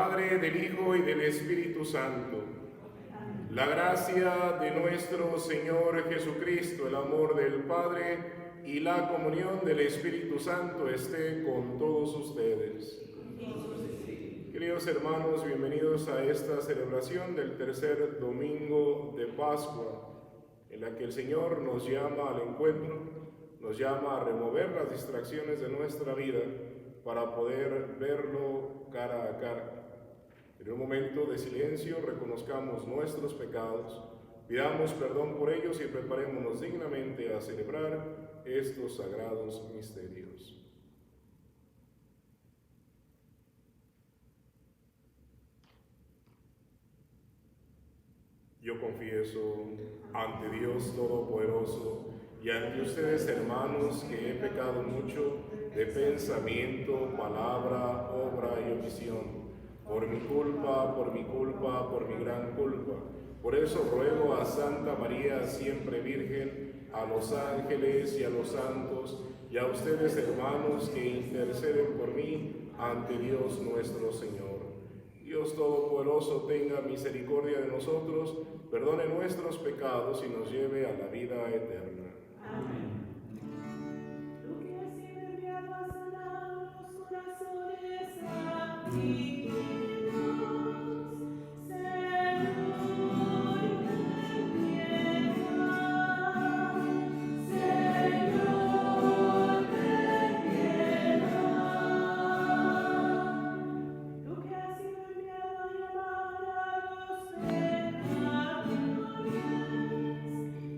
Padre, del Hijo y del Espíritu Santo. La gracia de nuestro Señor Jesucristo, el amor del Padre y la comunión del Espíritu Santo esté con todos ustedes. Queridos hermanos, bienvenidos a esta celebración del tercer domingo de Pascua, en la que el Señor nos llama al encuentro, nos llama a remover las distracciones de nuestra vida para poder verlo cara a cara. En un momento de silencio reconozcamos nuestros pecados, pidamos perdón por ellos y preparémonos dignamente a celebrar estos sagrados misterios. Yo confieso ante Dios Todopoderoso y ante ustedes, hermanos, que he pecado mucho de pensamiento, palabra, obra y omisión. Por mi culpa, por mi gran culpa. Por eso ruego a Santa María, siempre Virgen, a los ángeles y a los santos, y a ustedes, hermanos, que interceden por mí ante Dios nuestro Señor. Dios Todopoderoso tenga misericordia de nosotros, perdone nuestros pecados y nos lleve a la vida eterna. Amén. Tú que has sido enviado a sanar los corazones afligidos, Señor, ten piedad. Señor, ten piedad. Tú que has sido enviado a llamar a los pecadores,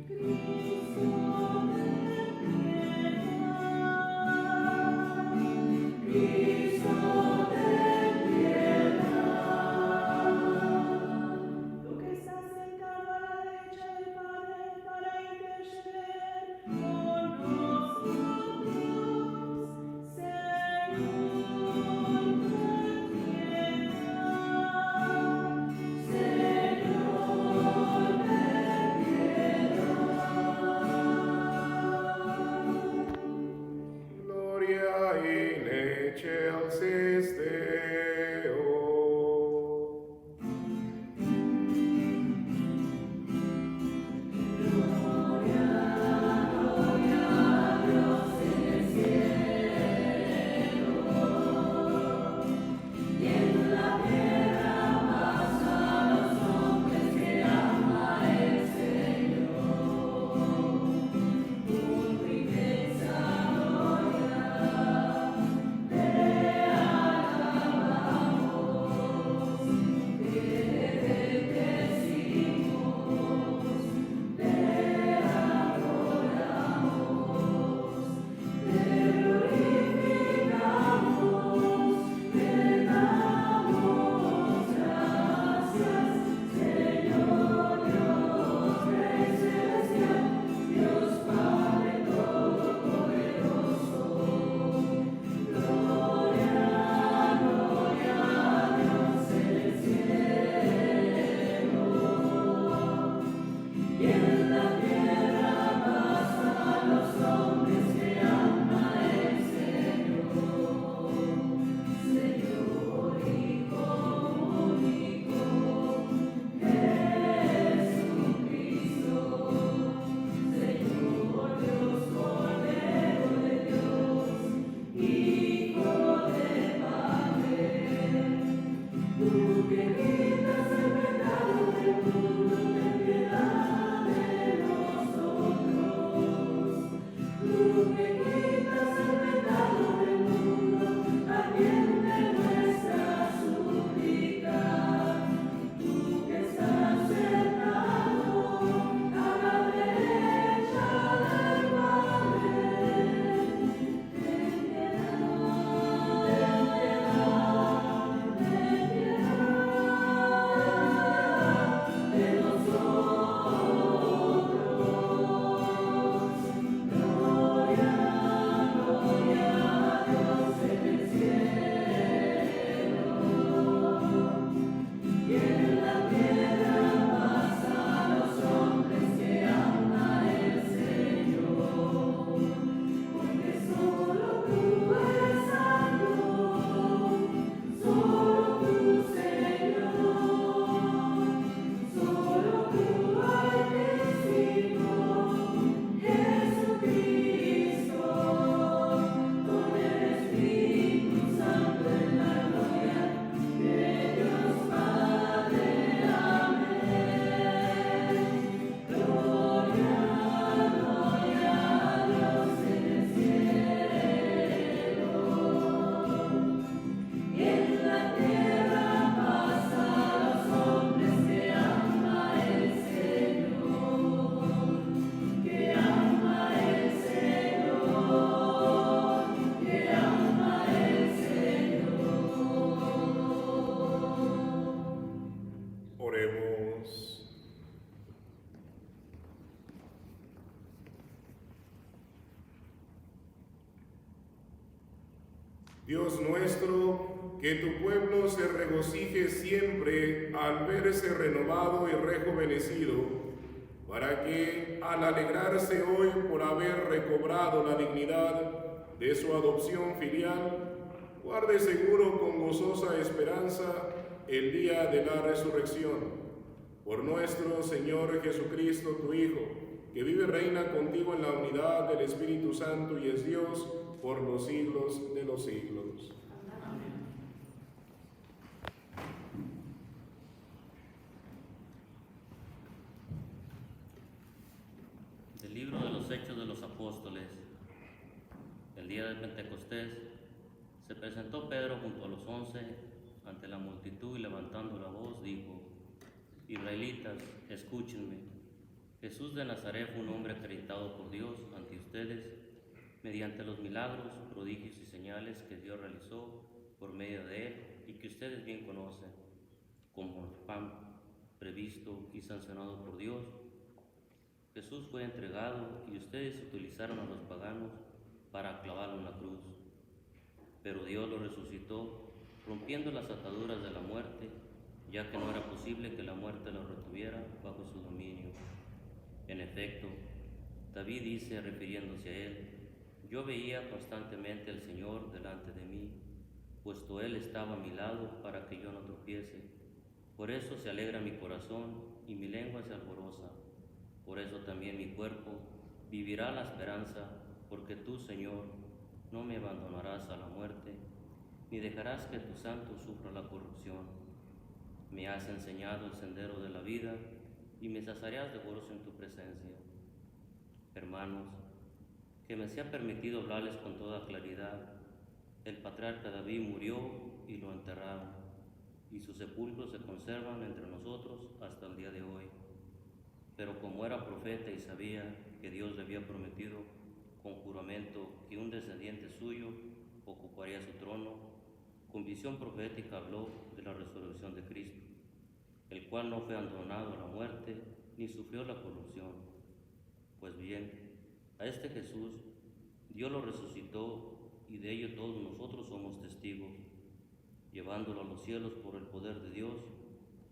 Cristo. Dios nuestro, que tu pueblo se regocije siempre al verse renovado y rejuvenecido, para que al alegrarse hoy por haber recobrado la dignidad de su adopción filial, guarde seguro con gozosa esperanza el día de la resurrección. Por nuestro Señor Jesucristo, tu Hijo, que vive y reina contigo en la unidad del Espíritu Santo y es Dios por los siglos de los siglos. Del libro de los Hechos de los Apóstoles. El día de Pentecostés se presentó Pedro junto a los 11 ante la multitud y levantando la voz dijo: Israelitas, escúchenme. Jesús de Nazaret fue un hombre acreditado por Dios ante ustedes mediante los milagros, prodigios y señales que Dios realizó por medio de él y que ustedes bien conocen, como el pan previsto y sancionado por Dios. Jesús fue entregado y ustedes utilizaron a los paganos para clavarlo en la cruz. Pero Dios lo resucitó, rompiendo las ataduras de la muerte, ya que no era posible que la muerte lo retuviera bajo su dominio. En efecto, David dice, refiriéndose a él: yo veía constantemente al Señor delante de mí, puesto Él estaba a mi lado para que yo no tropiece. Por eso se alegra mi corazón y mi lengua se alboroza. Por eso también mi cuerpo vivirá la esperanza, porque tú, Señor, no me abandonarás a la muerte, ni dejarás que tu santo sufra la corrupción. Me has enseñado el sendero de la vida, y me saciarás de gozo en tu presencia. Hermanos, que me sea permitido hablarles con toda claridad. El patriarca David murió y lo enterraron, y sus sepulcros se conservan entre nosotros hasta el día de hoy. Pero como era profeta y sabía que Dios le había prometido con juramento que un descendiente suyo ocuparía su trono, con visión profética habló de la resurrección de Cristo, el cual no fue abandonado a la muerte ni sufrió la corrupción. Pues bien, a este Jesús Dios lo resucitó y de ello todos nosotros somos testigos. Llevándolo a los cielos por el poder de Dios,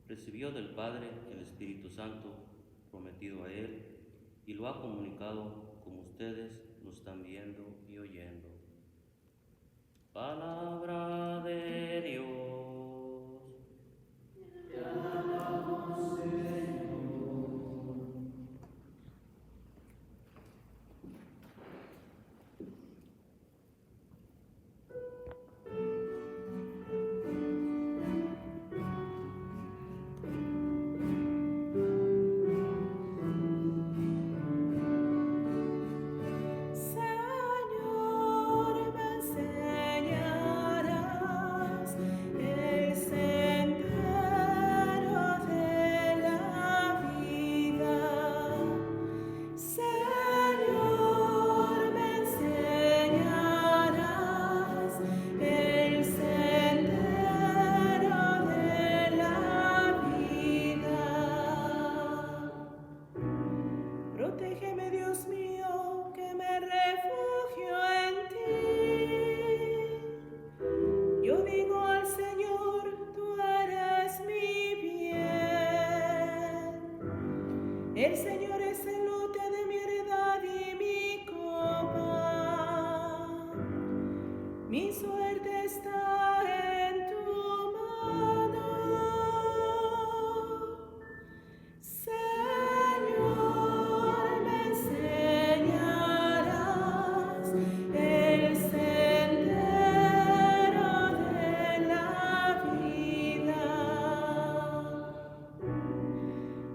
recibió del Padre el Espíritu Santo prometido a él y lo ha comunicado como ustedes lo están viendo y oyendo. Palabra de Dios. Señor, me enseñarás el sendero de la vida. Señor, me enseñarás el sendero de la vida. Protégeme, Dios mío, que me refugio en ti. Yo digo al Señor, tú eres mi bien. El Señor es el lote de mi heredad y mi copa. Mi suerte está en tu mano. Señor, me enseñarás el sendero de la vida.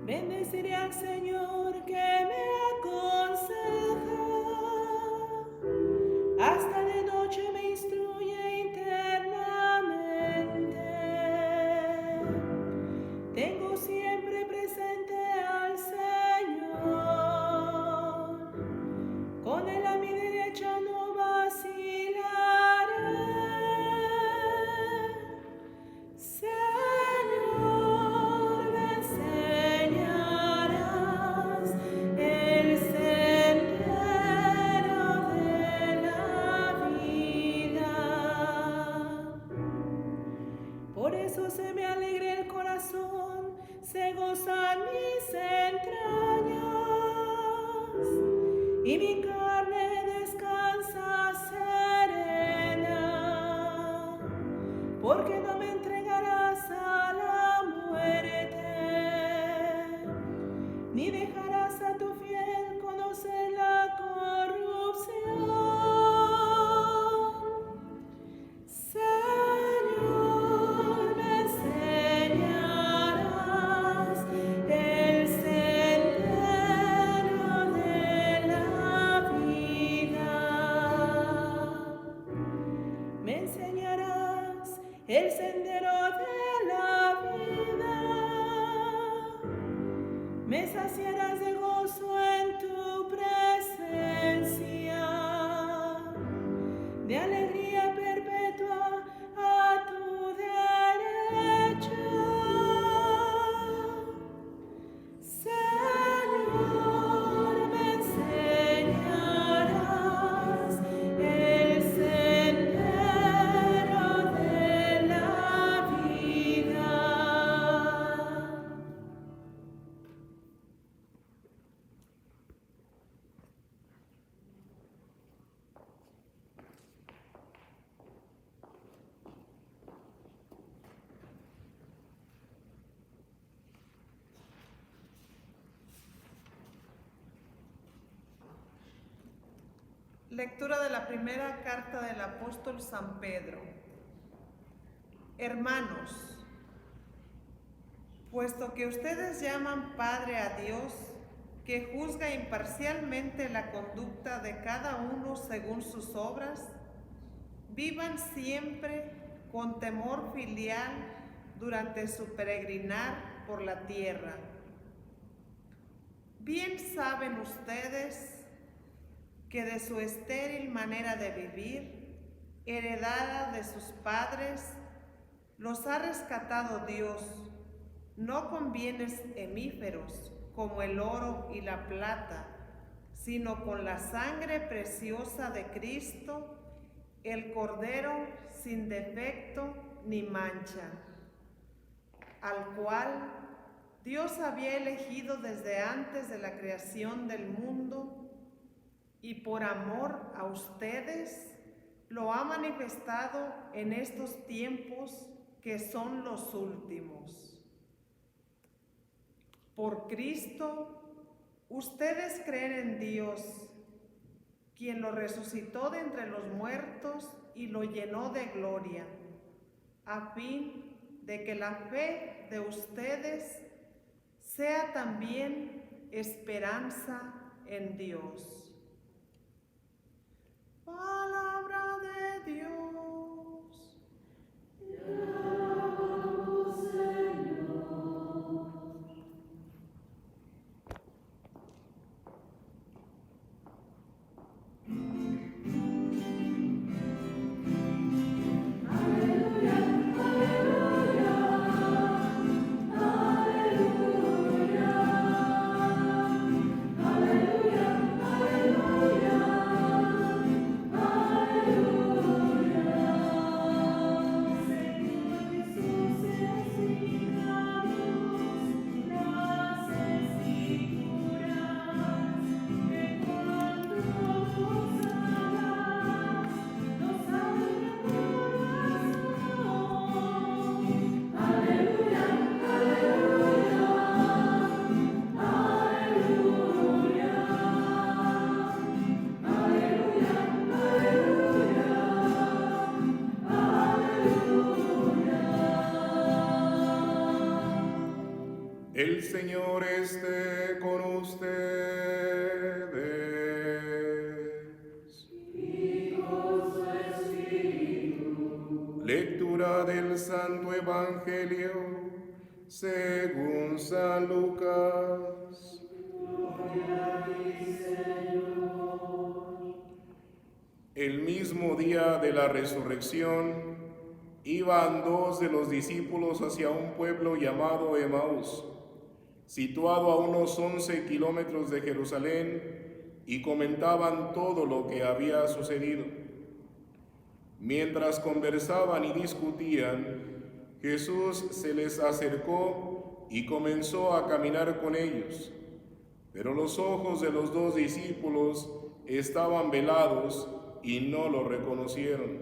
Bendeciré al Señor que me aconseja. Hasta de noche me instruye internamente. Tengo siempre presente al Señor. Con él a mi derecha no vacilaré. Señor, me enseñarás reposan mis entrañas, y mi carne descansa serena, porque no me entregarás a la muerte, ni dejarás a tu fiel conocer la corrupción. Señor, me enseñarás el sendero de la vida. Me enseñarás el sendero de la vida. Me saciarás de gozo en tu presencia, de alegría perpetua a tu derecha. Señor, me enseñarás el sendero de la vida. Lectura de la primera carta del apóstol San Pedro. Hermanos, puesto que ustedes llaman Padre a Dios, que juzga imparcialmente la conducta de cada uno según sus obras, vivan siempre con temor filial durante su peregrinar por la tierra. Bien saben ustedes que de su estéril manera de vivir, heredada de sus padres, los ha rescatado Dios, no con bienes hemíferos como el oro y la plata, sino con la sangre preciosa de Cristo, el Cordero sin defecto ni mancha, al cual Dios había elegido desde antes de la creación del mundo, y por amor a ustedes lo ha manifestado en estos tiempos que son los últimos. Por Cristo, ustedes creen en Dios, quien lo resucitó de entre los muertos y lo llenó de gloria, a fin de que la fe de ustedes sea también esperanza en Dios. Palabra de Dios. Te alabamos, Señor. Aleluya, aleluya, aleluya, aleluya, aleluya. El Señor esté con ustedes. Y con su espíritu. Lectura del Santo Evangelio según San Lucas. Gloria a ti, Señor. El mismo día de la resurrección, iban dos de los discípulos hacia un pueblo llamado Emaús, situado a unos 11 kilómetros de Jerusalén, y comentaban todo lo que había sucedido. Mientras conversaban y discutían, Jesús se les acercó y comenzó a caminar con ellos. Pero los ojos de los 2 discípulos estaban velados y no lo reconocieron.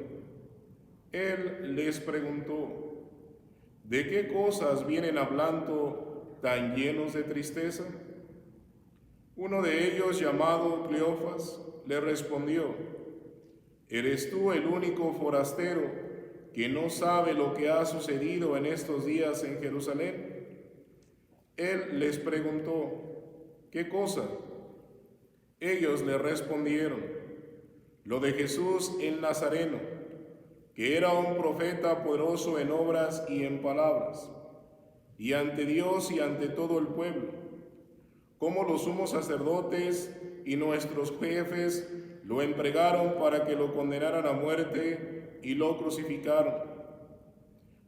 Él les preguntó: ¿de qué cosas vienen hablando tan llenos de tristeza? Uno de ellos, llamado Cleofas, le respondió: ¿eres tú el único forastero que no sabe lo que ha sucedido en estos días en Jerusalén? Él les preguntó: ¿qué cosa? Ellos le respondieron: lo de Jesús el Nazareno, que era un profeta poderoso en obras y en palabras, y ante Dios y ante todo el pueblo, como los sumos sacerdotes y nuestros jefes lo entregaron para que lo condenaran a muerte y lo crucificaron.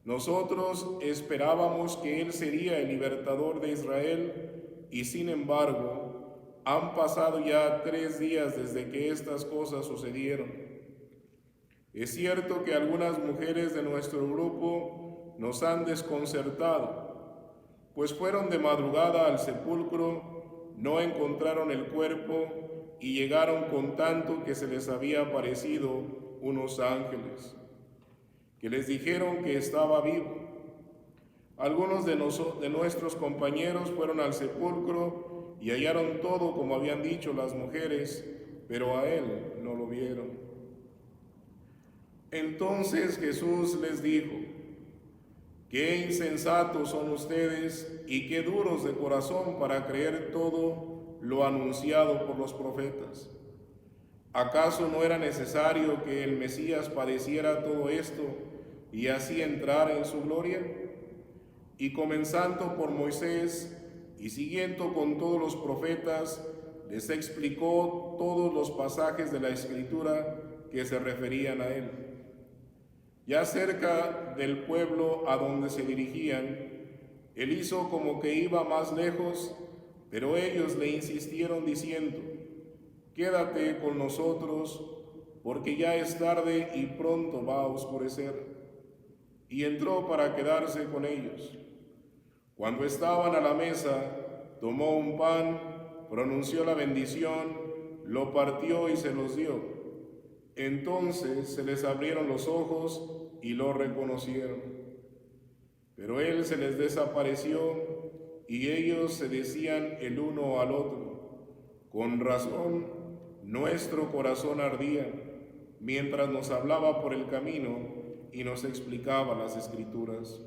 Nosotros esperábamos que Él sería el libertador de Israel, y sin embargo, han pasado ya 3 días desde que estas cosas sucedieron. Es cierto que algunas mujeres de nuestro grupo nos han desconcertado, pues fueron de madrugada al sepulcro, no encontraron el cuerpo y llegaron contando que se les había aparecido unos ángeles, que les dijeron que estaba vivo. Algunos de nuestros compañeros fueron al sepulcro y hallaron todo como habían dicho las mujeres, pero a él no lo vieron. Entonces Jesús les dijo: qué insensatos son ustedes y qué duros de corazón para creer todo lo anunciado por los profetas. ¿Acaso no era necesario que el Mesías padeciera todo esto y así entrar en su gloria? Y comenzando por Moisés y siguiendo con todos los profetas, les explicó todos los pasajes de la Escritura que se referían a él. Ya cerca del pueblo a donde se dirigían, él hizo como que iba más lejos, pero ellos le insistieron diciendo: quédate con nosotros, porque ya es tarde y pronto va a oscurecer. Y entró para quedarse con ellos. Cuando estaban a la mesa, tomó un pan, pronunció la bendición, lo partió y se los dio. Entonces se les abrieron los ojos y lo reconocieron. Pero él se les desapareció y ellos se decían el uno al otro: con razón, nuestro corazón ardía mientras nos hablaba por el camino y nos explicaba las Escrituras.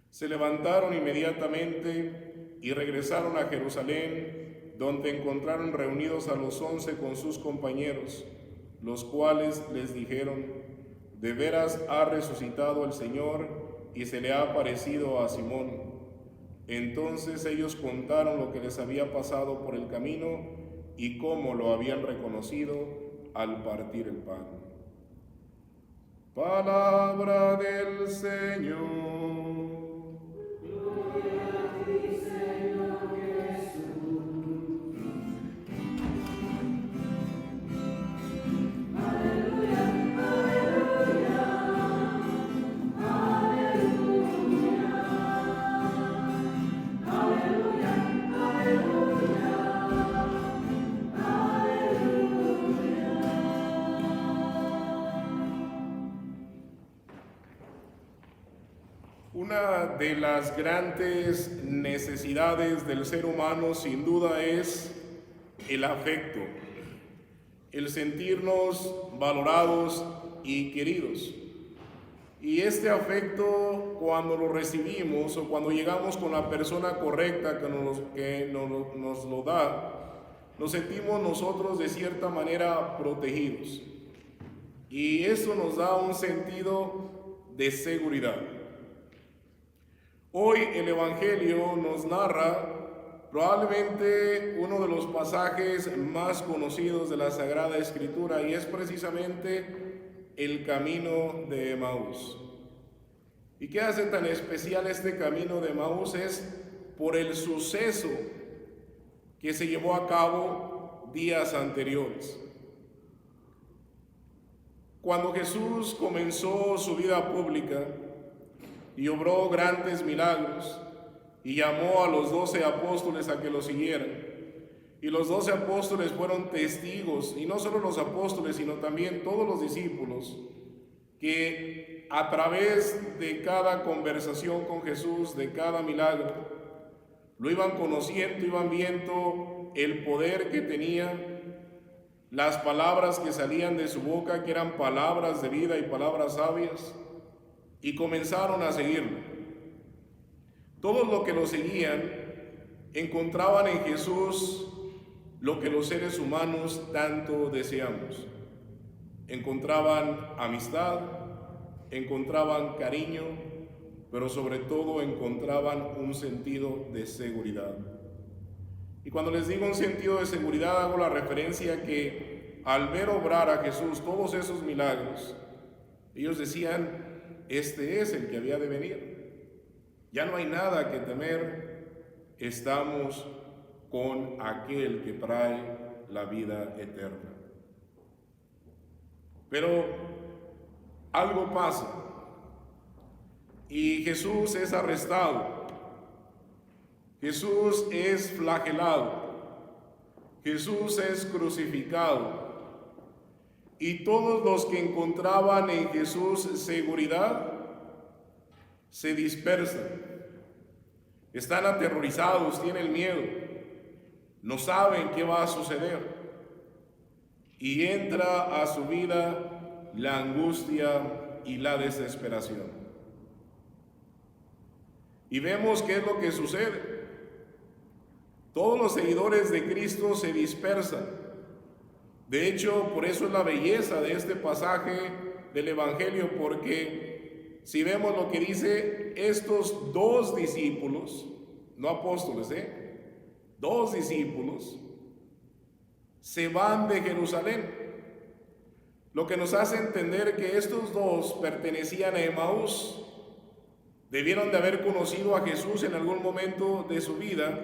Se levantaron inmediatamente y regresaron a Jerusalén, donde encontraron reunidos a los 11 con sus compañeros, los cuales les dijeron: de veras ha resucitado el Señor y se le ha aparecido a Simón. Entonces ellos contaron lo que les había pasado por el camino y cómo lo habían reconocido al partir el pan. Palabra del Señor. Una de las grandes necesidades del ser humano, sin duda, es el afecto, el sentirnos valorados y queridos. Y este afecto, cuando lo recibimos o cuando llegamos con la persona correcta que nos lo da, nos sentimos nosotros de cierta manera protegidos. Y eso nos da un sentido de seguridad. Hoy el Evangelio nos narra probablemente uno de los pasajes más conocidos de la Sagrada Escritura, y es precisamente el camino de Emaús. ¿Y qué hace tan especial este camino de Emaús? Es por el suceso que se llevó a cabo días anteriores. Cuando Jesús comenzó su vida pública y obró grandes milagros, y llamó a los 12 apóstoles a que lo siguieran. Y los 12 apóstoles fueron testigos, y no solo los apóstoles, sino también todos los discípulos, que a través de cada conversación con Jesús, de cada milagro, lo iban conociendo, iban viendo el poder que tenía, las palabras que salían de su boca, que eran palabras de vida y palabras sabias, y comenzaron a seguirlo. Todos los que lo seguían encontraban en Jesús lo que los seres humanos tanto deseamos. Encontraban amistad, encontraban cariño, pero sobre todo encontraban un sentido de seguridad. Y cuando les digo un sentido de seguridad, hago la referencia que al ver obrar a Jesús todos esos milagros, ellos decían, este es el que había de venir. Ya no hay nada que temer, estamos con aquel que trae la vida eterna. Pero algo pasa y Jesús es arrestado, Jesús es flagelado, Jesús es crucificado, y todos los que encontraban en Jesús seguridad se dispersan, están aterrorizados, tienen miedo, no saben qué va a suceder, y entra a su vida la angustia y la desesperación. Y vemos qué es lo que sucede. Todos los seguidores de Cristo se dispersan. De hecho, por eso es la belleza de este pasaje del Evangelio, porque si vemos lo que dice, estos dos discípulos, no apóstoles, dos discípulos, se van de Jerusalén, lo que nos hace entender que estos dos pertenecían a Emaús, debieron de haber conocido a Jesús en algún momento de su vida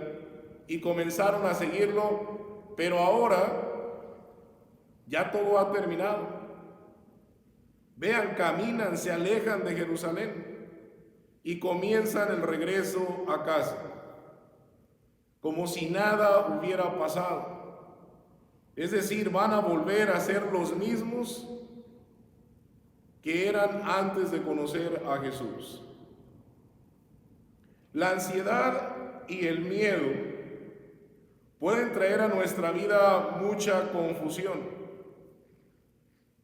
y comenzaron a seguirlo, pero ahora ya todo ha terminado. Vean, caminan, se alejan de Jerusalén y comienzan el regreso a casa, como si nada hubiera pasado. Es decir, van a volver a ser los mismos que eran antes de conocer a Jesús. La ansiedad y el miedo pueden traer a nuestra vida mucha confusión.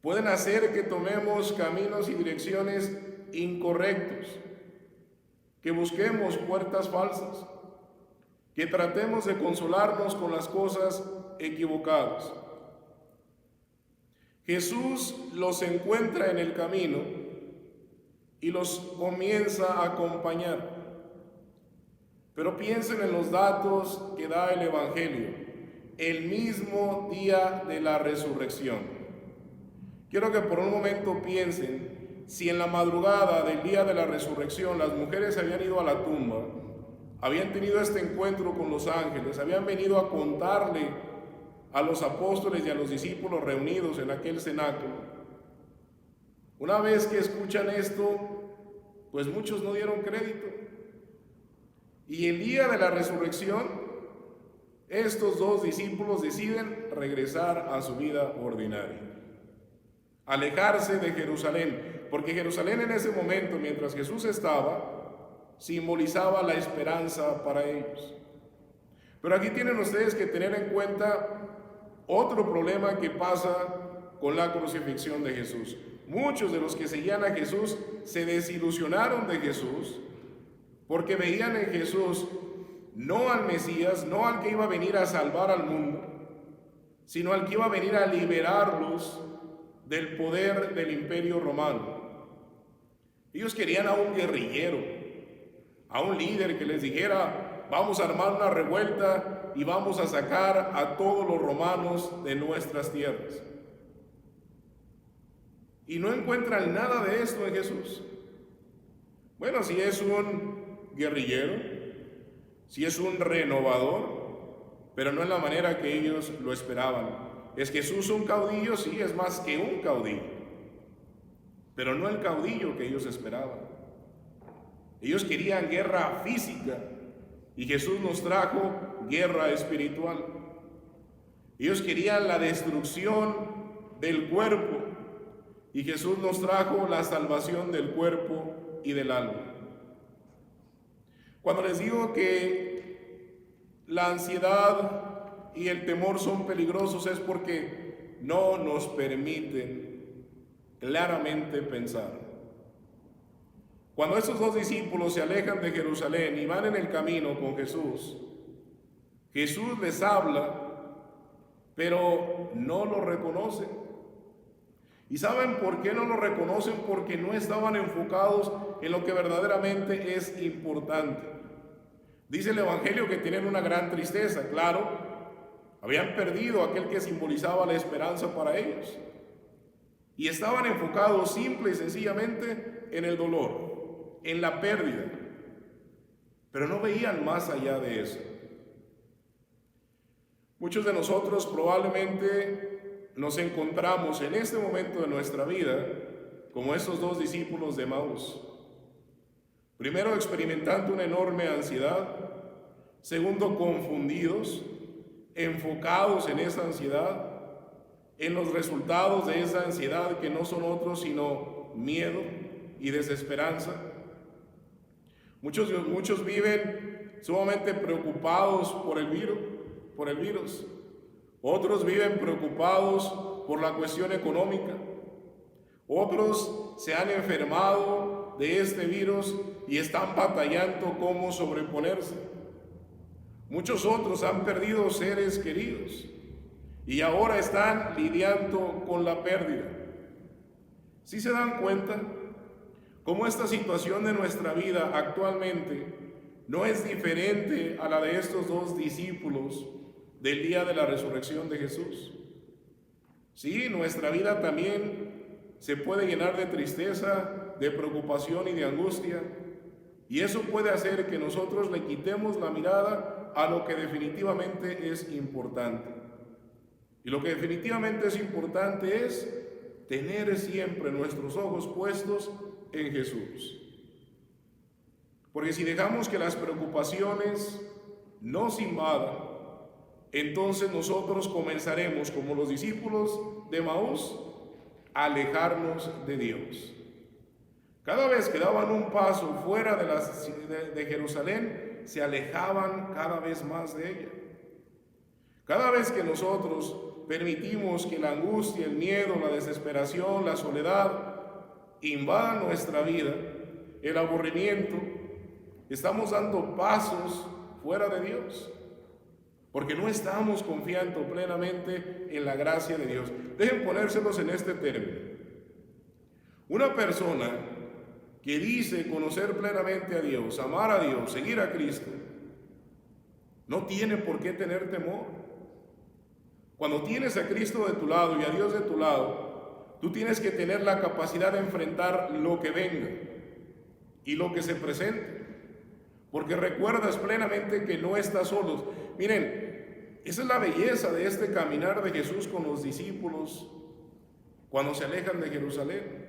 Pueden hacer que tomemos caminos y direcciones incorrectos, que busquemos puertas falsas, que tratemos de consolarnos con las cosas equivocadas. Jesús los encuentra en el camino y los comienza a acompañar. Pero piensen en los datos que da el Evangelio, el mismo día de la resurrección. Quiero que por un momento piensen si en la madrugada del día de la resurrección las mujeres habían ido a la tumba, habían tenido este encuentro con los ángeles, habían venido a contarle a los apóstoles y a los discípulos reunidos en aquel cenáculo. Una vez que escuchan esto, pues muchos no dieron crédito. Y el día de la resurrección, estos dos discípulos deciden regresar a su vida ordinaria, alejarse de Jerusalén, porque Jerusalén en ese momento, mientras Jesús estaba, simbolizaba la esperanza para ellos. Pero aquí tienen ustedes que tener en cuenta otro problema que pasa con la crucifixión de Jesús. Muchos de los que seguían a Jesús se desilusionaron de Jesús porque veían en Jesús no al Mesías, no al que iba a venir a salvar al mundo, sino al que iba a venir a liberarlos del poder del imperio romano. Ellos querían a un guerrillero, a un líder que les dijera, vamos a armar una revuelta y vamos a sacar a todos los romanos de nuestras tierras. Y no encuentran nada de esto en Jesús. Bueno, si es un guerrillero, si es un renovador, pero no en la manera que ellos lo esperaban. ¿Es Jesús un caudillo? Sí, es más que un caudillo, pero no el caudillo que ellos esperaban. Ellos querían guerra física, Y Jesús nos trajo guerra espiritual. Ellos querían la destrucción del cuerpo y Jesús nos trajo la salvación del cuerpo y del alma. Cuando les digo que la ansiedad y el temor son peligrosos es porque no nos permiten claramente pensar. Cuando estos dos discípulos se alejan de Jerusalén y van en el camino con Jesús, Jesús les habla, pero no lo reconocen. ¿Y saben por qué no lo reconocen? Porque no estaban enfocados en lo que verdaderamente es importante. Dice el Evangelio que tienen una gran tristeza. Claro, habían perdido aquel que simbolizaba la esperanza para ellos. Y estaban enfocados simple y sencillamente en el dolor, en la pérdida. Pero no veían más allá de eso. Muchos de nosotros probablemente nos encontramos en este momento de nuestra vida como estos dos discípulos de Emaús. Primero, experimentando una enorme ansiedad. Segundo, confundidos, enfocados en esa ansiedad, en los resultados de esa ansiedad que no son otros sino miedo y desesperanza. Muchos viven sumamente preocupados por el virus. Otros viven preocupados por la cuestión económica. Otros se han enfermado de este virus y están batallando cómo sobreponerse. Muchos otros han perdido seres queridos y ahora están lidiando con la pérdida. ¿Sí se dan cuenta cómo esta situación de nuestra vida actualmente no es diferente a la de estos dos discípulos del día de la resurrección de Jesús? Sí, nuestra vida también se puede llenar de tristeza, de preocupación y de angustia, y eso puede hacer que nosotros le quitemos la mirada a lo que definitivamente es importante. Y lo que definitivamente es importante es tener siempre nuestros ojos puestos en Jesús. Porque si dejamos que las preocupaciones nos invadan, entonces nosotros comenzaremos, como los discípulos de Emaús, a alejarnos de Dios. Cada vez que daban un paso fuera de Jerusalén, se alejaban cada vez más de ella. Cada vez que nosotros permitimos que la angustia, el miedo, la desesperación, la soledad invadan nuestra vida, el aburrimiento, estamos dando pasos fuera de Dios, porque no estamos confiando plenamente en la gracia de Dios. Dejen ponérselos en este término. Una persona que dice conocer plenamente a Dios, amar a Dios, seguir a Cristo, no tiene por qué tener temor. Cuando tienes a Cristo de tu lado y a Dios de tu lado, tú tienes que tener la capacidad de enfrentar lo que venga y lo que se presente, porque recuerdas plenamente que no estás solos. Miren, esa es la belleza de este caminar de Jesús con los discípulos cuando se alejan de Jerusalén.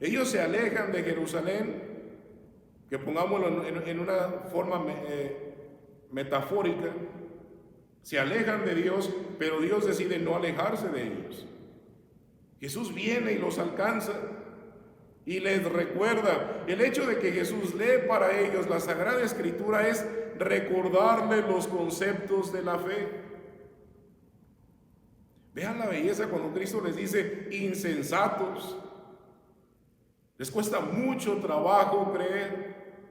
Ellos se alejan de Jerusalén, que pongámoslo en una forma metafórica, se alejan de Dios, pero Dios decide no alejarse de ellos. Jesús viene y los alcanza y les recuerda. El hecho de que Jesús lee para ellos la Sagrada Escritura es recordarles los conceptos de la fe. Vean la belleza cuando Cristo les dice insensatos. Les cuesta mucho trabajo creer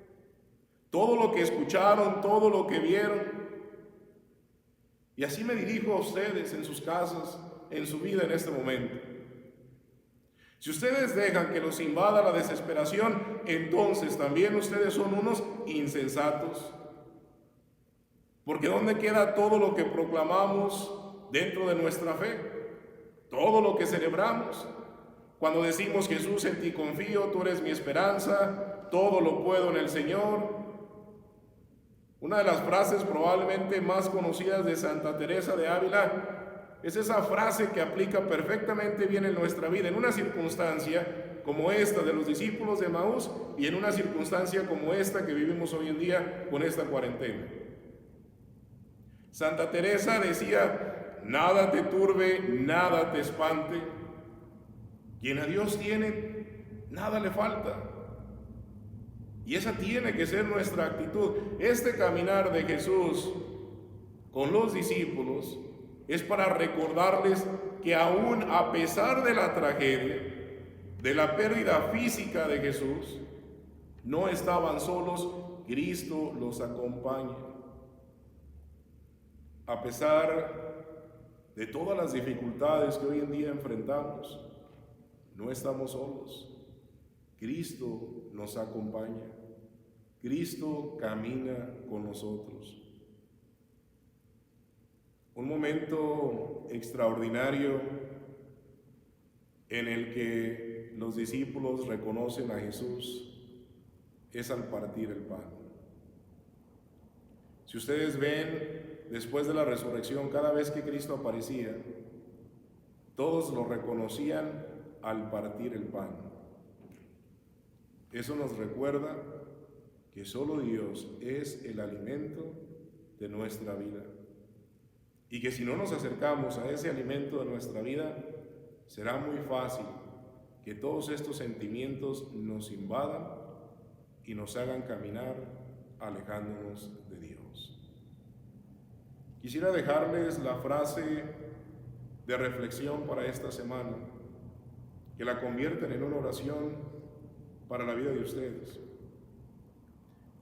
todo lo que escucharon, todo lo que vieron. Y así me dirijo a ustedes en sus casas, en su vida en este momento. Si ustedes dejan que los invada la desesperación, entonces también ustedes son unos insensatos. Porque ¿dónde queda todo lo que proclamamos dentro de nuestra fe? Todo lo que celebramos. Cuando decimos, Jesús, en ti confío, tú eres mi esperanza, todo lo puedo en el Señor. Una de las frases probablemente más conocidas de Santa Teresa de Ávila es esa frase que aplica perfectamente bien en nuestra vida, en una circunstancia como esta de los discípulos de Maús y en una circunstancia como esta que vivimos hoy en día con esta cuarentena. Santa Teresa decía: nada te turbe, nada te espante. Quien a Dios tiene, nada le falta. Y esa tiene que ser nuestra actitud. Este caminar de Jesús con los discípulos es para recordarles que aún a pesar de la tragedia, de la pérdida física de Jesús, no estaban solos, Cristo los acompaña. A pesar de todas las dificultades que hoy en día enfrentamos, no estamos solos. Cristo nos acompaña. Cristo camina con nosotros. Un momento extraordinario en el que los discípulos reconocen a Jesús es al partir el pan. Si ustedes ven, después de la resurrección, cada vez que Cristo aparecía, todos lo reconocían al partir el pan. Eso nos recuerda que solo Dios es el alimento de nuestra vida. Y que si no nos acercamos a ese alimento de nuestra vida, será muy fácil que todos estos sentimientos nos invadan y nos hagan caminar alejándonos de Dios. Quisiera dejarles la frase de reflexión para esta semana, que la conviertan en una oración para la vida de ustedes.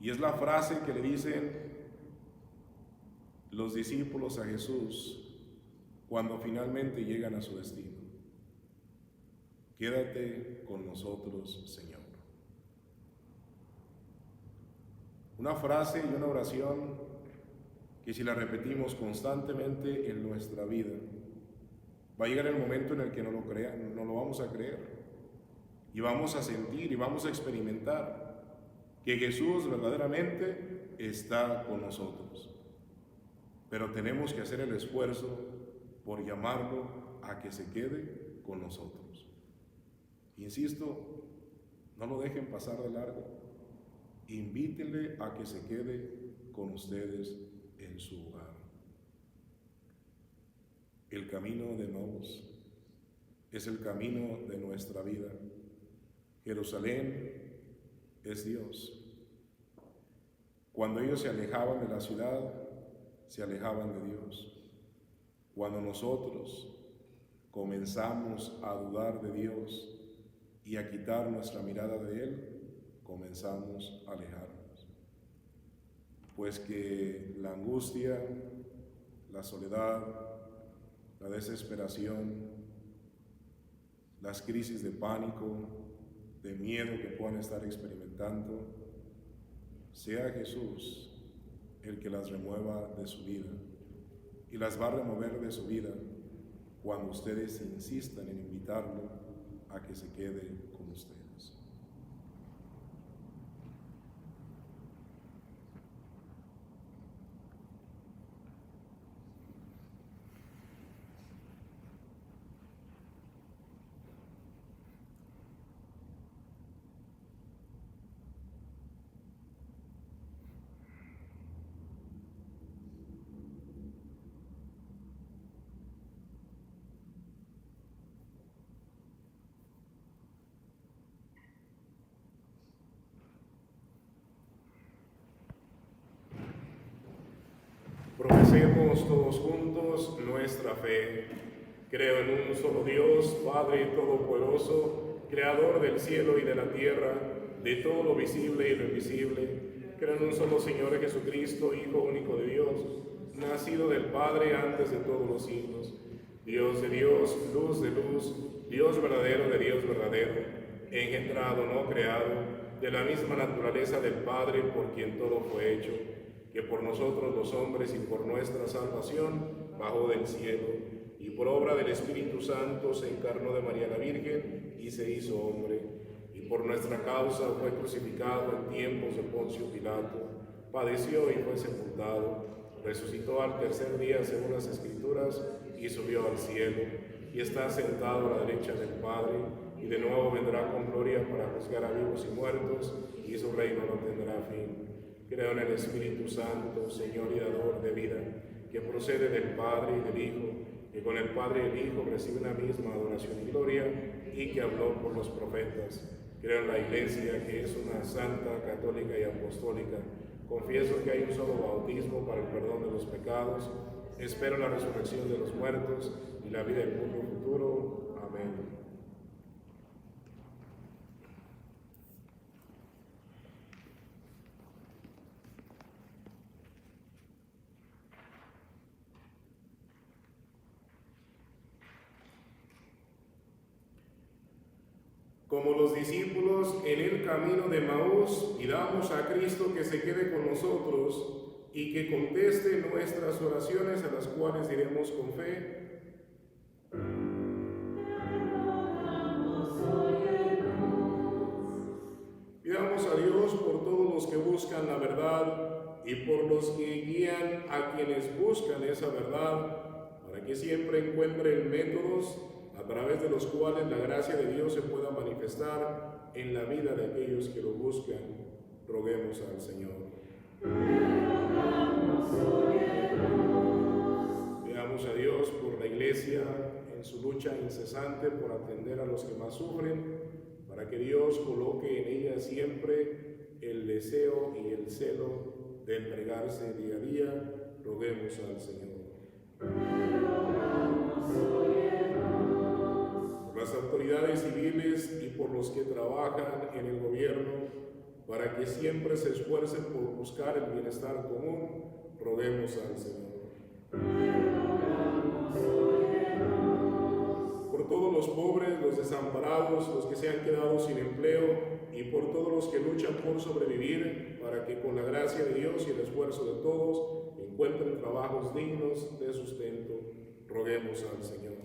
Y es la frase que le dicen los discípulos a Jesús cuando finalmente llegan a su destino: quédate con nosotros, Señor. Una frase y una oración que si la repetimos constantemente en nuestra vida, va a llegar el momento en el que no lo vamos a creer y vamos a sentir y vamos a experimentar que Jesús verdaderamente está con nosotros. Pero tenemos que hacer el esfuerzo por llamarlo a que se quede con nosotros. Insisto, no lo dejen pasar de largo. Invítenle a que se quede con ustedes en su hogar. El camino de Maús es el camino de nuestra vida. Jerusalén es Dios. Cuando ellos se alejaban de la ciudad, se alejaban de Dios. Cuando nosotros comenzamos a dudar de Dios y a quitar nuestra mirada de Él, comenzamos a alejarnos. Pues que la angustia, la soledad, la desesperación, las crisis de pánico, de miedo que puedan estar experimentando, sea Jesús el que las remueva de su vida, y las va a remover de su vida cuando ustedes insistan en invitarlo a que se quede con ustedes. Profesemos todos juntos nuestra fe. Creo en un solo Dios, Padre Todopoderoso, Creador del cielo y de la tierra, de todo lo visible y lo invisible. Creo en un solo Señor Jesucristo, Hijo único de Dios, nacido del Padre antes de todos los siglos, Dios de Dios, luz de luz, Dios verdadero de Dios verdadero, engendrado, no creado, de la misma naturaleza del Padre, por quien todo fue hecho, que por nosotros los hombres y por nuestra salvación bajó del cielo, y por obra del Espíritu Santo se encarnó de María la Virgen y se hizo hombre, y por nuestra causa fue crucificado en tiempos de Poncio Pilato, padeció y fue sepultado, resucitó al tercer día según las Escrituras y subió al cielo, y está sentado a la derecha del Padre, y de nuevo vendrá con gloria para juzgar a vivos y muertos, y su reino no tendrá fin. Creo en el Espíritu Santo, Señor y dador de vida, que procede del Padre y del Hijo, que con el Padre y el Hijo recibe una misma adoración y gloria, y que habló por los profetas. Creo en la Iglesia, que es una santa, católica y apostólica. Confieso que hay un solo bautismo para el perdón de los pecados. Espero la resurrección de los muertos y la vida del mundo futuro. Amén. Como los discípulos en el camino de Maús, pidamos a Cristo que se quede con nosotros y que conteste nuestras oraciones, a las cuales diremos con fe. Pidamos a Dios por todos los que buscan la verdad y por los que guían a quienes buscan esa verdad, para que siempre encuentren métodos a través de los cuales la gracia de Dios se pueda manifestar en la vida de aquellos que lo buscan. Roguemos al Señor. Pidamos a Dios por la Iglesia en su lucha incesante por atender a los que más sufren, para que Dios coloque en ella siempre el deseo y el celo de entregarse día a día. Roguemos al Señor. Por las autoridades civiles y por los que trabajan en el gobierno, para que siempre se esfuercen por buscar el bienestar común, roguemos al Señor. Por todos los pobres, los desamparados, los que se han quedado sin empleo, y por todos los que luchan por sobrevivir, para que con la gracia de Dios y el esfuerzo de todos encuentren trabajos dignos de sustento, roguemos al Señor.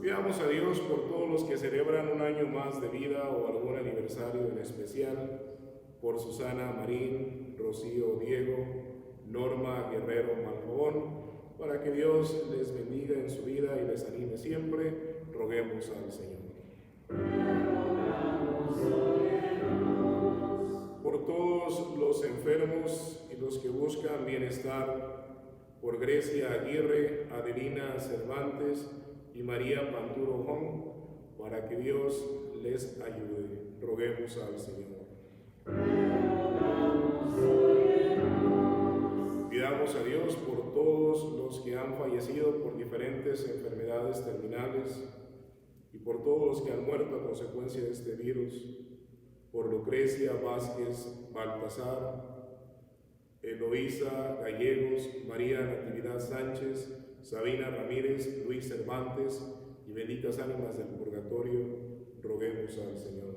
Pidamos a Dios por todos los que celebran un año más de vida o algún aniversario en especial, por Susana Marín, Rocío Diego, Norma Guerrero Malfabón, para que Dios les bendiga en su vida y les anime siempre, roguemos al Señor. Por todos los enfermos y los que buscan bienestar, por Grecia Aguirre, Adelina Cervantes y María Panturo Jón, para que Dios les ayude. Roguemos al Señor. Pidamos a Dios por todos los que han fallecido por diferentes enfermedades terminales y por todos los que han muerto a consecuencia de este virus, por Lucrecia Vázquez Baltasar, Eloísa Gallegos, María Natividad Sánchez, Sabina Ramírez, Luis Cervantes y benditas ánimas del purgatorio, roguemos al Señor.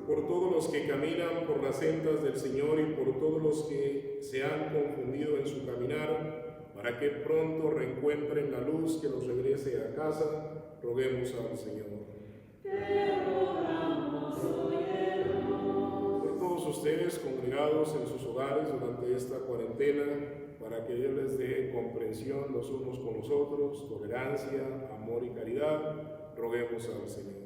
Por todos los que caminan por las sendas del Señor y por todos los que se han confundido en su caminar, para que pronto reencuentren la luz que los regrese a casa, roguemos al Señor. Por todos ustedes congregados en sus hogares durante esta cuarentena, para que Dios les dé comprensión los unos con los otros, tolerancia, amor y caridad, roguemos al Señor.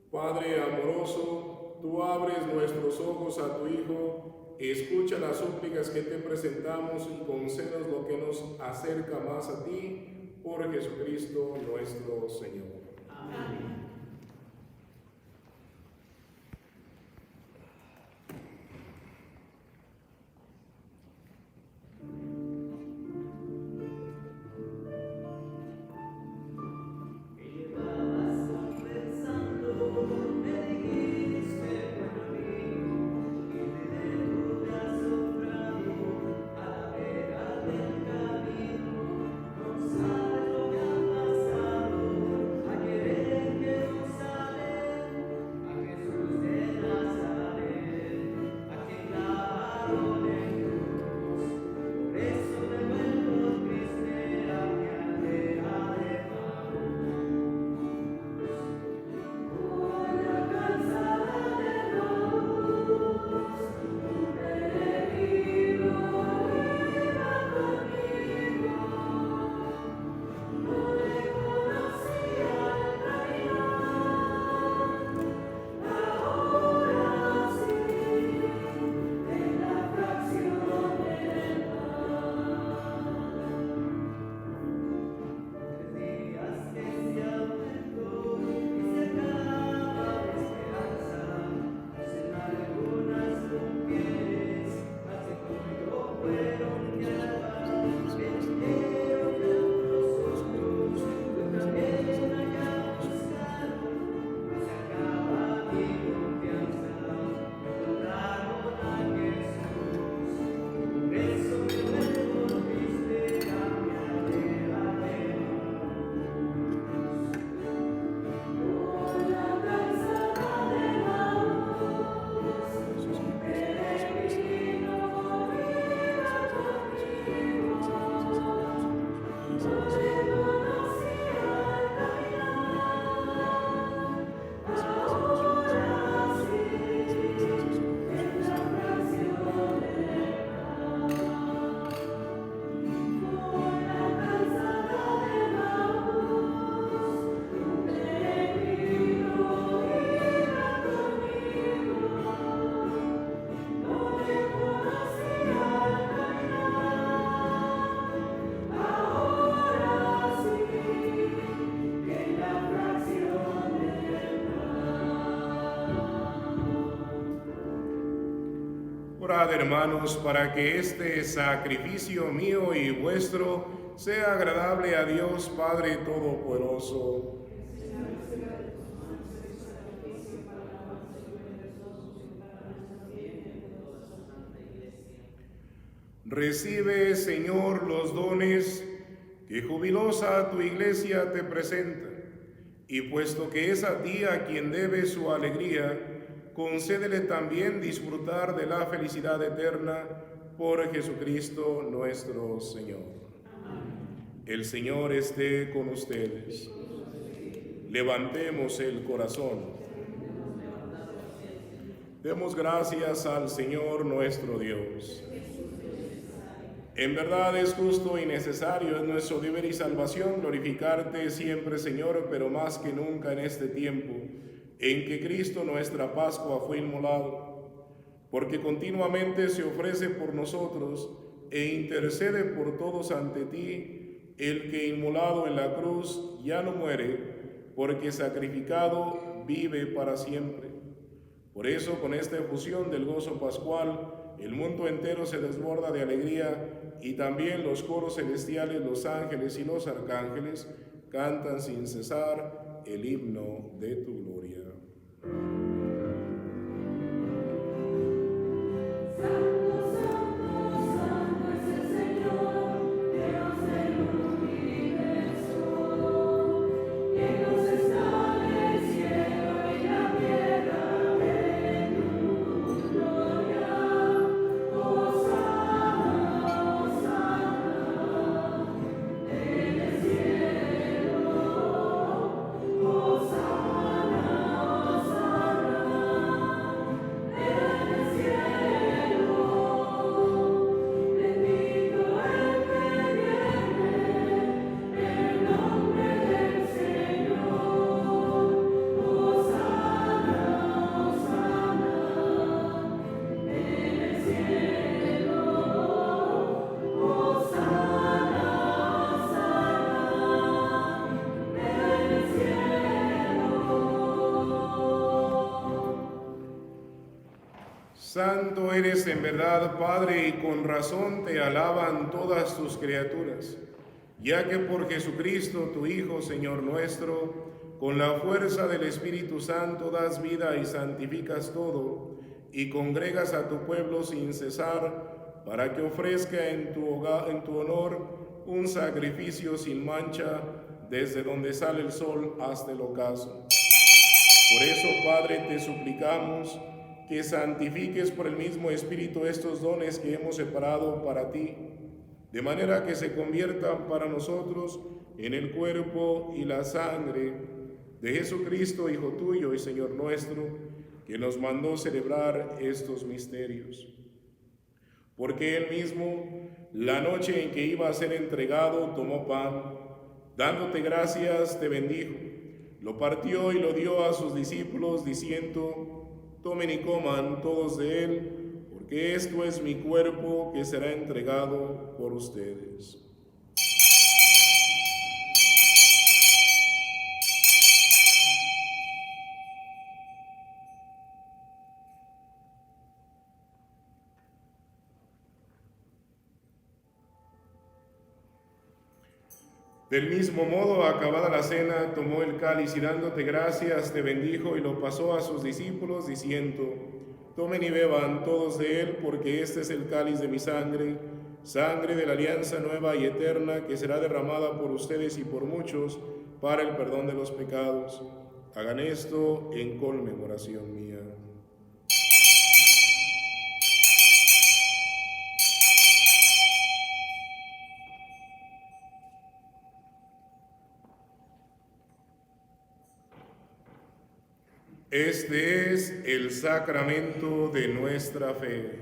Padre amoroso, tú abres nuestros ojos a tu Hijo, escucha las súplicas que te presentamos y concédenos lo que nos acerca más a ti, por Jesucristo nuestro Señor. Amén. Sabe lo que ha pasado, a querer que orad, hermanos, para que este sacrificio mío y vuestro sea agradable a Dios Padre Todopoderoso. Recibe, Señor, los dones que jubilosa tu iglesia te presenta, y puesto que es a ti a quien debe su alegría, concédele también disfrutar de la felicidad eterna por Jesucristo nuestro Señor. El Señor esté con ustedes. Levantemos el corazón. Demos gracias al Señor nuestro Dios. En verdad es justo y necesario, es nuestro deber y salvación glorificarte siempre, Señor, pero más que nunca en este tiempo en que Cristo nuestra Pascua fue inmolado, porque continuamente se ofrece por nosotros e intercede por todos ante ti, el que inmolado en la cruz ya no muere, porque sacrificado vive para siempre. Por eso, con esta efusión del gozo pascual, el mundo entero se desborda de alegría, y también los coros celestiales, los ángeles y los arcángeles cantan sin cesar el himno de tu gloria. Santo eres en verdad, Padre, y con razón te alaban todas tus criaturas, ya que por Jesucristo, tu Hijo, Señor nuestro, con la fuerza del Espíritu Santo das vida y santificas todo, y congregas a tu pueblo sin cesar, para que ofrezca en tu honor un sacrificio sin mancha, desde donde sale el sol hasta el ocaso. Por eso, Padre, te suplicamos que santifiques por el mismo Espíritu estos dones que hemos separado para ti, de manera que se conviertan para nosotros en el cuerpo y la sangre de Jesucristo, Hijo tuyo y Señor nuestro, que nos mandó celebrar estos misterios. Porque él mismo, la noche en que iba a ser entregado, tomó pan, dándote gracias, te bendijo, lo partió y lo dio a sus discípulos, diciendo: tomen y coman todos de él, porque esto es mi cuerpo que será entregado por ustedes. Del mismo modo, acabada la cena, tomó el cáliz y dándote gracias, te bendijo y lo pasó a sus discípulos, diciendo: tomen y beban todos de él, porque este es el cáliz de mi sangre, sangre de la alianza nueva y eterna, que será derramada por ustedes y por muchos para el perdón de los pecados. Hagan esto en conmemoración mía. Este es el sacramento de nuestra fe.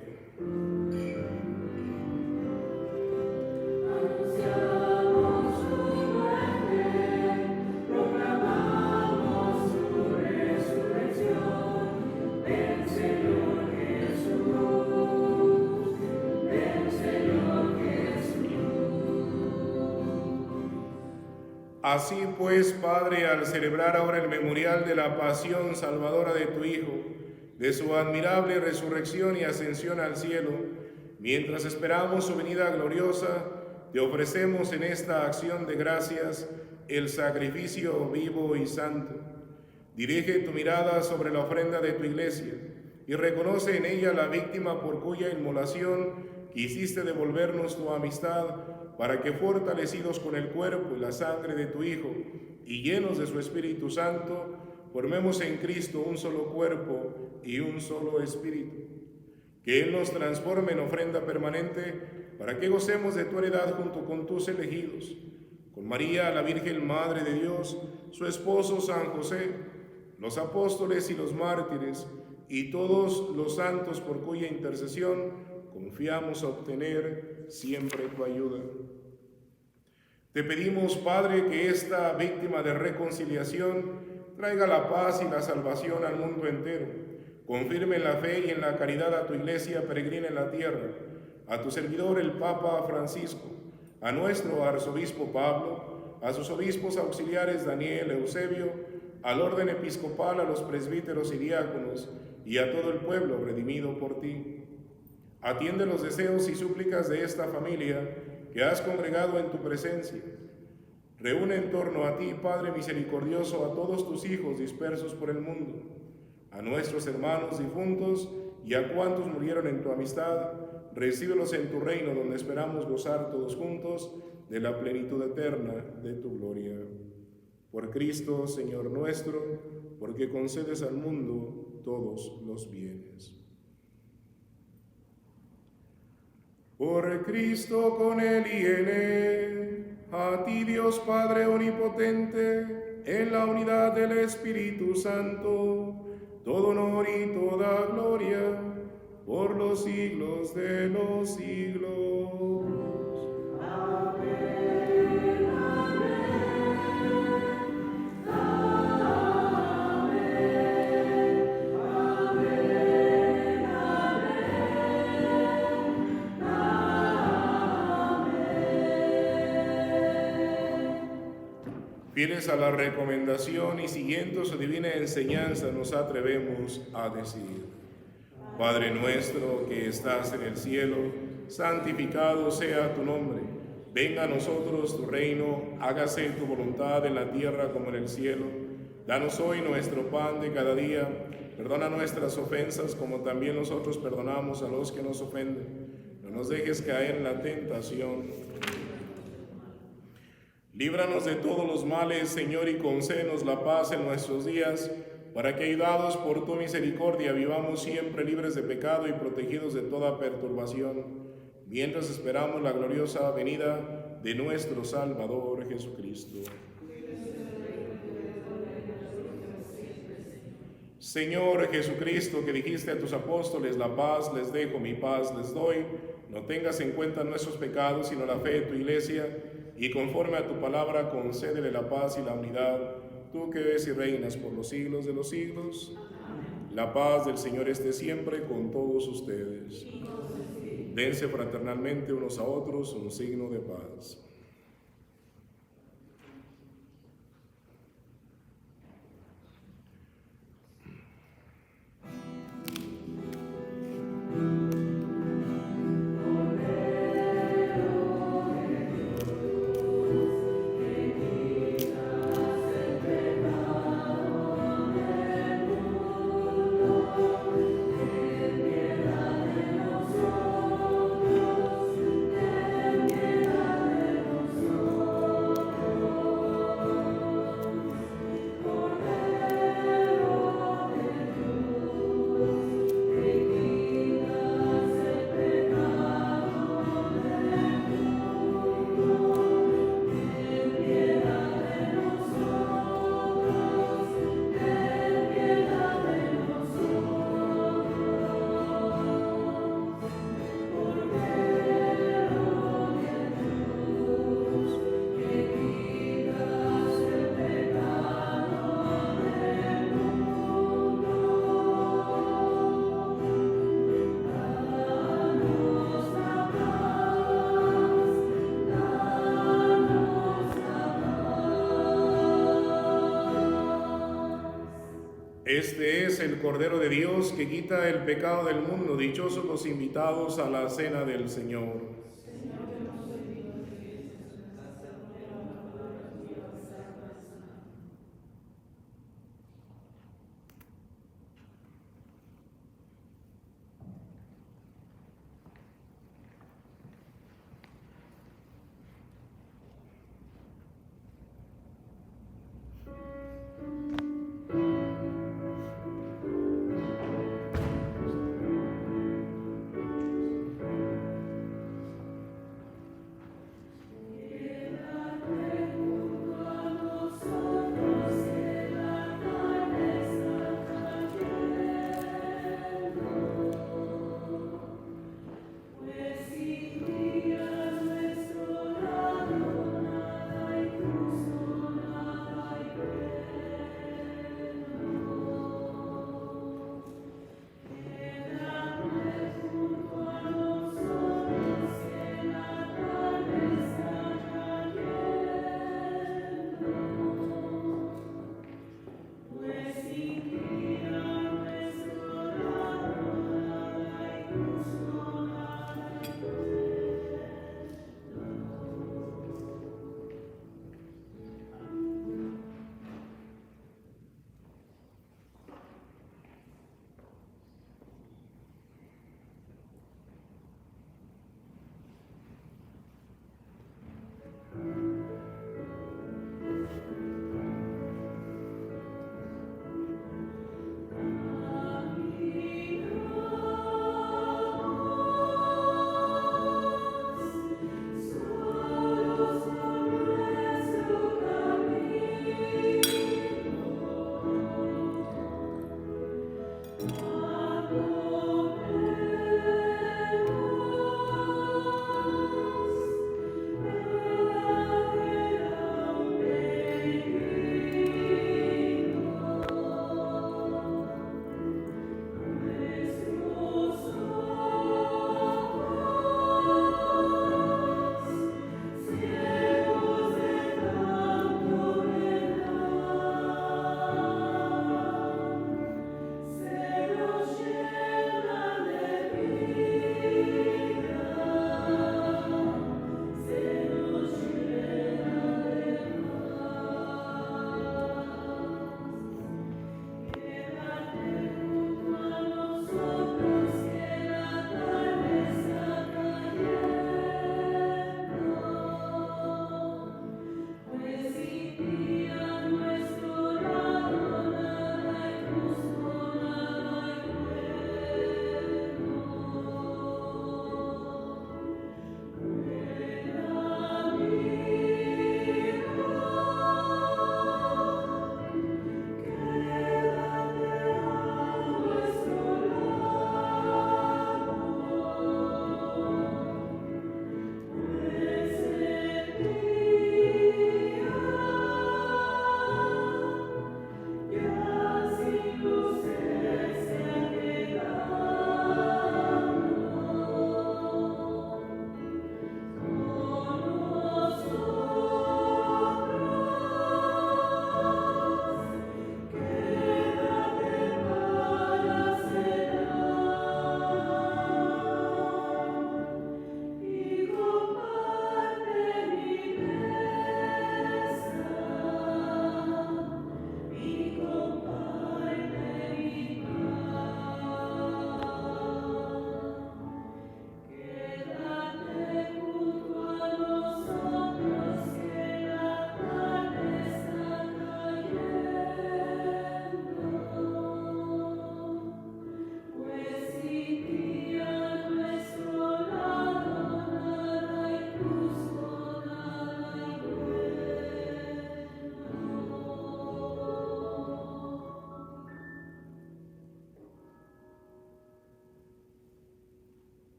Anunciamos tu muerte, proclamamos tu resurrección. Ven, Señor Jesús, ven, Señor Jesús. Así pues, Padre, al celebrar ahora el memorial de la pasión salvadora de tu Hijo, de su admirable resurrección y ascensión al cielo, mientras esperamos su venida gloriosa, te ofrecemos en esta acción de gracias el sacrificio vivo y santo. Dirige tu mirada sobre la ofrenda de tu iglesia y reconoce en ella la víctima por cuya inmolación quisiste devolvernos tu amistad, para que, fortalecidos con el cuerpo y la sangre de tu Hijo y llenos de su Espíritu Santo, formemos en Cristo un solo cuerpo y un solo espíritu. Que Él nos transforme en ofrenda permanente, para que gocemos de tu heredad junto con tus elegidos, con María, la Virgen Madre de Dios, su esposo San José, los apóstoles y los mártires, y todos los santos por cuya intercesión confiamos a obtener siempre tu ayuda. Te pedimos, Padre, que esta víctima de reconciliación traiga la paz y la salvación al mundo entero. Confirme en la fe y en la caridad a tu iglesia peregrina en la tierra, a tu servidor el Papa Francisco, a nuestro arzobispo Pablo, a sus obispos auxiliares Daniel, Eusebio, al orden episcopal, a los presbíteros y diáconos, y a todo el pueblo redimido por ti. Atiende los deseos y súplicas de esta familia que has congregado en tu presencia. Reúne en torno a ti, Padre misericordioso, a todos tus hijos dispersos por el mundo, a nuestros hermanos difuntos y a cuantos murieron en tu amistad. Recíbelos en tu reino, donde esperamos gozar todos juntos de la plenitud eterna de tu gloria. Por Cristo, Señor nuestro, porque concedes al mundo todos los bienes. Por Cristo, con Él y en Él, a ti Dios Padre omnipotente, en la unidad del Espíritu Santo, todo honor y toda gloria, por los siglos de los siglos. Amén, amén, amén, amén, amén. Fieles a la recomendación y siguiendo su divina enseñanza, nos atrevemos a decir: Padre nuestro que estás en el cielo, santificado sea tu nombre. Venga a nosotros tu reino, hágase tu voluntad en la tierra como en el cielo. Danos hoy nuestro pan de cada día. Perdona nuestras ofensas como también nosotros perdonamos a los que nos ofenden. No nos dejes caer en la tentación. Líbranos de todos los males, Señor, y concédenos la paz en nuestros días, para que, ayudados por tu misericordia, vivamos siempre libres de pecado y protegidos de toda perturbación, mientras esperamos la gloriosa venida de nuestro Salvador Jesucristo. Señor Jesucristo, que dijiste a tus apóstoles: la paz les dejo, mi paz les doy, no tengas en cuenta nuestros pecados, sino la fe de tu iglesia, y conforme a tu palabra concédele la paz y la unidad, tú que ves y reinas por los siglos de los siglos. La paz del Señor esté siempre con todos ustedes. Dense fraternalmente unos a otros un signo de paz. Este es el Cordero de Dios que quita el pecado del mundo. Dichosos los invitados a la cena del Señor.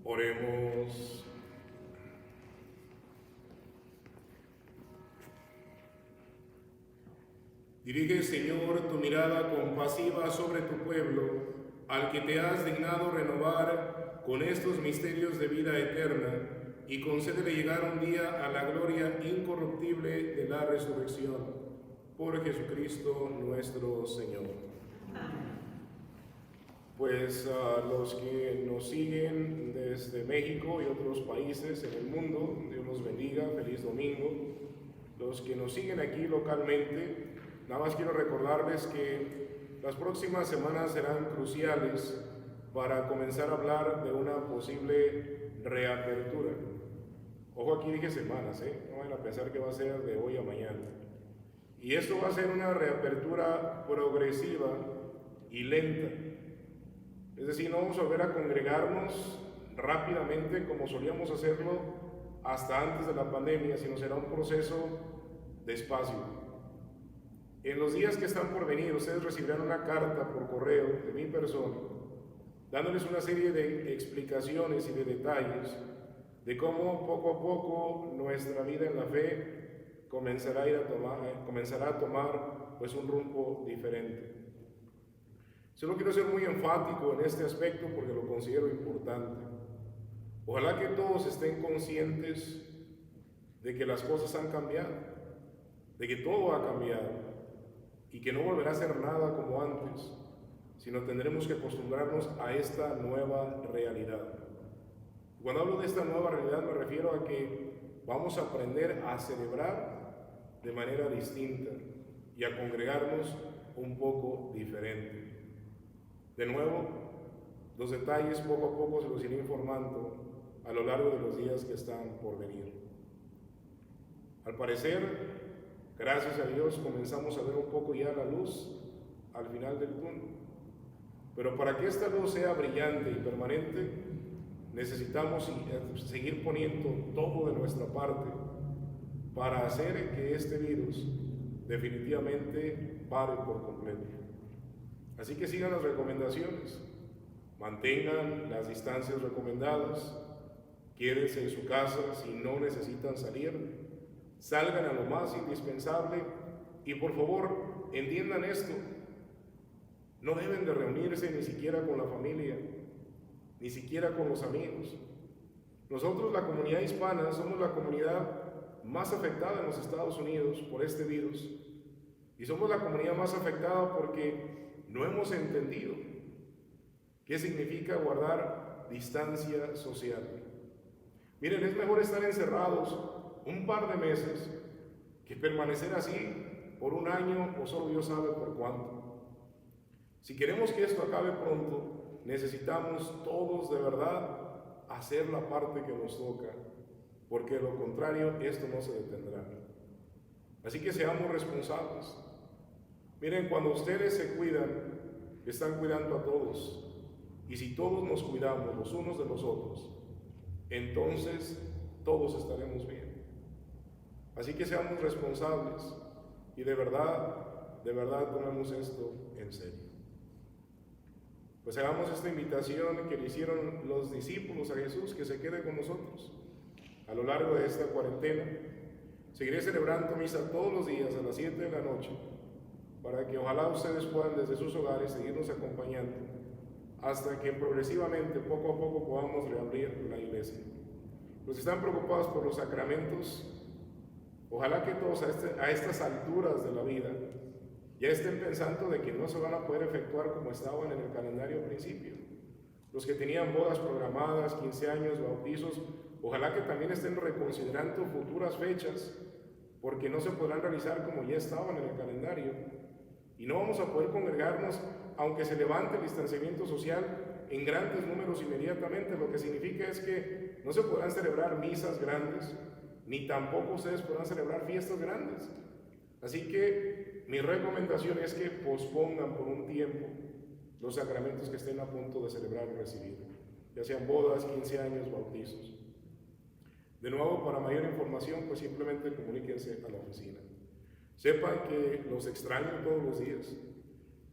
Oremos. Dirige, Señor, tu mirada compasiva sobre tu pueblo, al que te has dignado renovar con estos misterios de vida eterna, y concédele llegar un día a la gloria incorruptible de la resurrección. Por Jesucristo nuestro Señor. Pues los que nos siguen desde México y otros países en el mundo, Dios los bendiga, feliz domingo. Los que nos siguen aquí localmente, nada más quiero recordarles que las próximas semanas serán cruciales para comenzar a hablar de una posible reapertura. Ojo, aquí dije semanas, no vayan a pensar que va a ser de hoy a mañana. Y esto va a ser una reapertura progresiva y lenta. Es decir, no vamos a volver a congregarnos rápidamente como solíamos hacerlo hasta antes de la pandemia, sino será un proceso despacio. En los días que están por venir, ustedes recibirán una carta por correo de mi persona, dándoles una serie de explicaciones y de detalles de cómo poco a poco nuestra vida en la fe comenzará a tomar pues un rumbo diferente. Solo quiero ser muy enfático en este aspecto porque lo considero importante. Ojalá que todos estén conscientes de que las cosas han cambiado, de que todo ha cambiado y que no volverá a ser nada como antes, sino tendremos que acostumbrarnos a esta nueva realidad. Cuando hablo de esta nueva realidad me refiero a que vamos a aprender a celebrar de manera distinta y a congregarnos un poco diferente. De nuevo, los detalles poco a poco se los iré informando a lo largo de los días que están por venir. Al parecer, gracias a Dios, comenzamos a ver un poco ya la luz al final del túnel. Pero para que esta luz sea brillante y permanente, necesitamos seguir poniendo todo de nuestra parte para hacer que este virus definitivamente pare por completo. Así que sigan las recomendaciones, mantengan las distancias recomendadas, quédense en su casa si no necesitan salir, salgan a lo más indispensable y por favor entiendan esto, no deben de reunirse ni siquiera con la familia, ni siquiera con los amigos. Nosotros, la comunidad hispana, somos la comunidad más afectada en los Estados Unidos por este virus y somos la comunidad más afectada porque no hemos entendido qué significa guardar distancia social. Miren, es mejor estar encerrados un par de meses que permanecer así por un año o solo Dios sabe por cuánto. Si queremos que esto acabe pronto, necesitamos todos de verdad hacer la parte que nos toca, porque de lo contrario esto no se detendrá. Así que seamos responsables. Miren, cuando ustedes se cuidan, están cuidando a todos. Y si todos nos cuidamos los unos de los otros, entonces todos estaremos bien. Así que seamos responsables y de verdad tomemos esto en serio. Pues hagamos esta invitación que le hicieron los discípulos a Jesús, que se quede con nosotros a lo largo de esta cuarentena. Seguiré celebrando misa todos los días a las 7 de la noche, para que ojalá ustedes puedan desde sus hogares seguirnos acompañando hasta que progresivamente, poco a poco, podamos reabrir la iglesia. Los que están preocupados por los sacramentos, ojalá que todos a estas alturas de la vida ya estén pensando de que no se van a poder efectuar como estaban en el calendario al principio. Los que tenían bodas programadas, 15 años, bautizos, ojalá que también estén reconsiderando futuras fechas, porque no se podrán realizar como ya estaban en el calendario. Y no vamos a poder congregarnos, aunque se levante el distanciamiento social, en grandes números inmediatamente. Lo que significa es que no se podrán celebrar misas grandes, ni tampoco ustedes podrán celebrar fiestas grandes. Así que mi recomendación es que pospongan por un tiempo los sacramentos que estén a punto de celebrar y recibir, ya sean bodas, 15 años, bautizos. De nuevo, para mayor información, pues simplemente comuníquense a la oficina. Sepan que los extraño todos los días,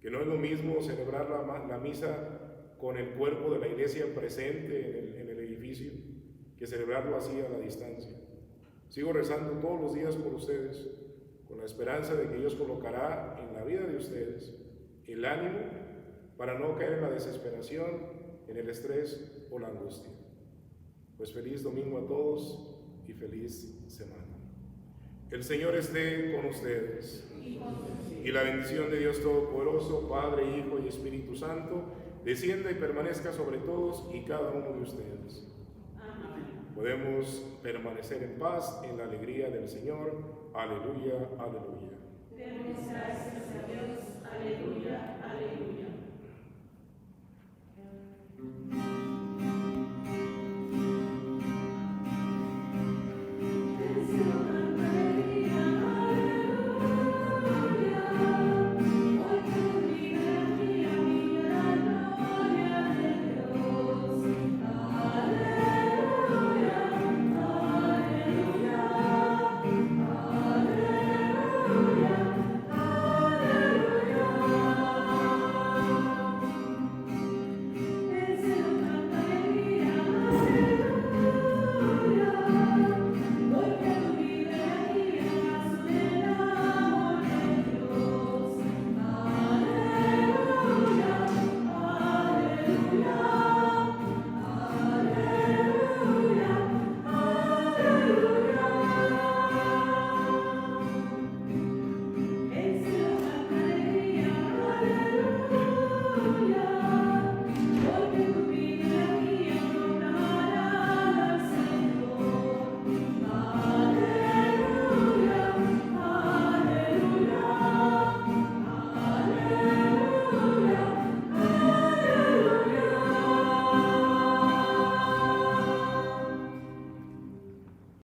que no es lo mismo celebrar la misa con el cuerpo de la iglesia presente en el edificio, que celebrarlo así a la distancia. Sigo rezando todos los días por ustedes, con la esperanza de que Dios colocará en la vida de ustedes el ánimo para no caer en la desesperación, en el estrés o la angustia. Pues feliz domingo a todos y feliz semana. El Señor esté con ustedes. Y la bendición de Dios Todopoderoso, Padre, Hijo y Espíritu Santo, descienda y permanezca sobre todos y cada uno de ustedes. Podemos permanecer en paz, en la alegría del Señor. Aleluya, aleluya. Demos gracias a Dios. Aleluya.